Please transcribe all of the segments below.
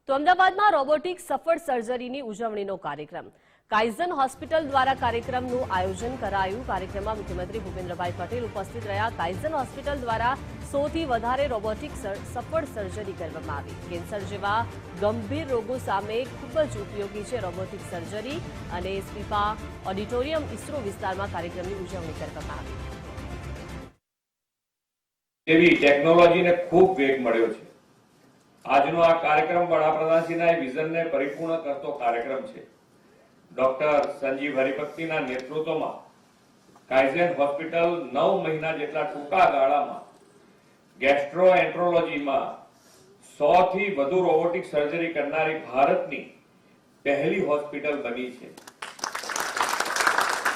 તો અમદાવાદમાં રોબોટિક સફળ સર્જરીની ઉજવણીનો કાર્યક્રમ કાઇઝન હોસ્પિટલ દ્વારા કાર્યક્રમનું આયોજન કરાયું। કાર્યક્રમમાં મુખ્યમંત્રી ભૂપેન્દ્રભાઈ પટેલ ઉપસ્થિત રહ્યા। કાઇઝન હોસ્પિટલ દ્વારા સૌથી વધારે રોબોટિક સફળ સર્જરી કરવામાં આવી। કેન્સર જેવા ગંભીર રોગો સામે ખૂબ જ ઉપયોગી છે રોબોટિક સર્જરી અને સ્પીપા ઓડિટોરિયમ ઇસરો વિસ્તારમાં કાર્યક્રમની ઉજવણી કરવામાં આવી। એવી ટેકનોલોજીને ખૂબ વેગ મળ્યો છે। આજનો આ કાર્યક્રમ વડાપ્રધાનશ્રીના વિઝનને પરિપૂર્ણ કરતો કાર્યક્રમ છે। ડોક્ટર સંજીવ હરિભક્તિના નેતૃત્વમાં કાઇઝન હોસ્પિટલ 9 મહિના જેટલા ટૂંકા ગાળામાં ગેસ્ટ્રોએન્ટ્રોલોજીમાં 100 થી વધુ રોબોટિક સર્જરી કરનારી ભારતની પહેલી હોસ્પિટલ બની છે।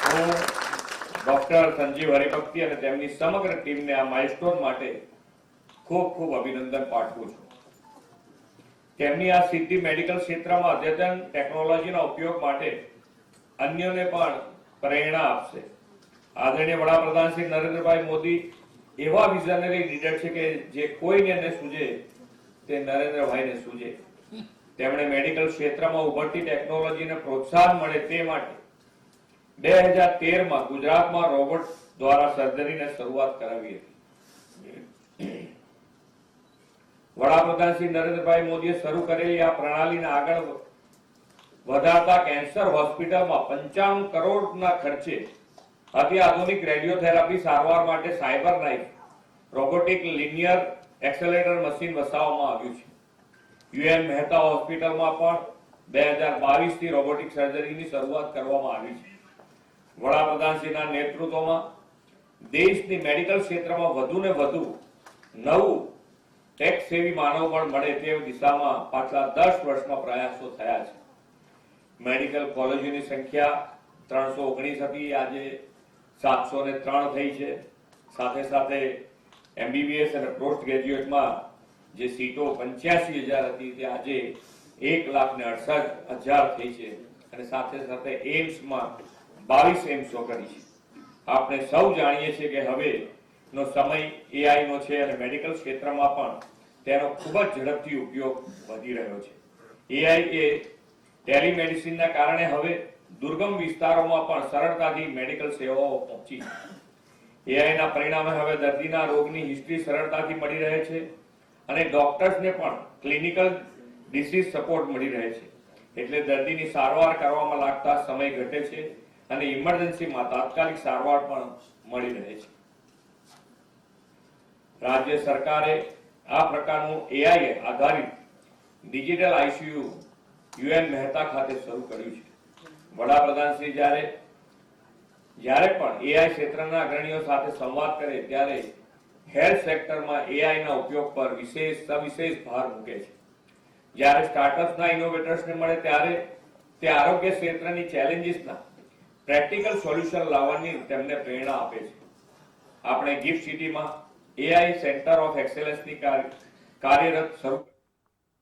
હું ડોક્ટર સંજીવ હરિભક્તિ અને તેમની સમગ્ર ટીમને આ માઇલસ્ટોન માટે ખૂબ ખૂબ અભિનંદન પાઠવું છું। તેમની આ સિદ્ધિ મેડિકલ ક્ષેત્રમાં અદ્યતન ટેકનોલોજીના ઉપયોગ માટે અન્યોને પણ પ્રેરણા આપશે। આદરણીય વડાપ્રધાન શ્રી નરેન્દ્રભાઈ મોદી એવા વિઝનરી લીડર છે કે જે કોઈને ન સૂજે તે નરેન્દ્રભાઈને સૂજે। તેમણે મેડિકલ ક્ષેત્રમાં ઉભરતી ટેકનોલોજીને પ્રોત્સાહન મળે તે માટે 2013માં ગુજરાતમાં રોબોટ દ્વારા સર્જરીની શરૂઆત કરાવી હતી। વડાપ્રધાન શ્રી નરેન્દ્રભાઈ મોદીએ શરૂ કરેલી આ પ્રણાલીને આગળ વધારતા કેન્સર હોસ્પિટલમાં 95 કરોડના ખર્ચે અત્યાધુનિક રેડિયોથેરાપી સારવાર માટે cyber knife robotic linear accelerator machine વસાવવામાં આવ્યું છે। યુએન મહેતા હોસ્પિટલમાં પણ 2022 થી રોબોટિક સર્જરીની શરૂઆત કરવામાં આવી છે। વડાપ્રધાનશ્રીના નેતૃત્વમાં દેશની મેડિકલ ક્ષેત્રમાં વધુને વધુ નવું ટેક સેવી માનવબળ મળે તે દિશામાં પાછલા 10 વર્ષમાં પ્રયાસો થયા છે। મેડિકલ કોલેજોની સંખ્યા 319 હતી, આજે 703 થઈ છે। સાથે સાથે એમબીબીએસ અને પોસ્ટ ગ્રેજ્યુએટમાં જે સીટો 85,000 હતી તે આજે 1,68,000 થઈ છે અને સાથે સાથે એમ્સમાં 22 એમ્સો કરી છે। આપણે સૌ જાણીએ છીએ કે હવેનો સમય એઆઈ નો છે અને મેડિકલ ક્ષેત્રમાં પણ તેનો ખૂબ જ ઝડપથી ઉપયોગ વધી રહ્યો છે। એઆઈ એ ટેલિમેડિસિનના કારણે હવે દુર્ગમ વિસ્તારોમાં પણ સરળતાથી મેડિકલ સેવાઓ પહોંચી છે। એઆઈના પરિણામે હવે દર્દીના રોગની હિસ્ટ્રી સરળતાથી મળી રહે છે અને ડોક્ટર્સને પણ ક્લિનિકલ ડિસીઝ સપોર્ટ મળી રહે છે, એટલે દર્દીની સારવાર કરવામાં લાગતા સમય ઘટે છે અને ઇમરજન્સીમાં તાત્કાલિક સારવાર પણ મળી રહે છે। રાજ્ય સરકારે આ પ્રકારનું એઆઈ આધારિત ડિજિટલ આઈસીયુ યુએન મહેતા ખાતે શરૂ કર્યું છે। વડાપ્રધાન શ્રી જ્યારે પણ એઆઈ ક્ષેત્રના અગ્રણીઓ સાથે સંવાદ કરે ત્યારે હેલ્થ સેક્ટરમાં એઆઈના ઉપયોગ પર સવિશેષ ભાર મૂકે છે। જ્યારે સ્ટાર્ટઅપ્સના ઇનોવેટર્સને મળે ત્યારે તે આરોગ્ય ક્ષેત્રની ચેલેન્જીસના પ્રેક્ટિકલ સોલ્યુશન લાવવાની તેમને પ્રેરણા આપે છે। આપણે ગિફ્ટ સિટીમાં એઆઈ સેન્ટર ઓફ એક્સેલન્સની કાર્યરત શરૂ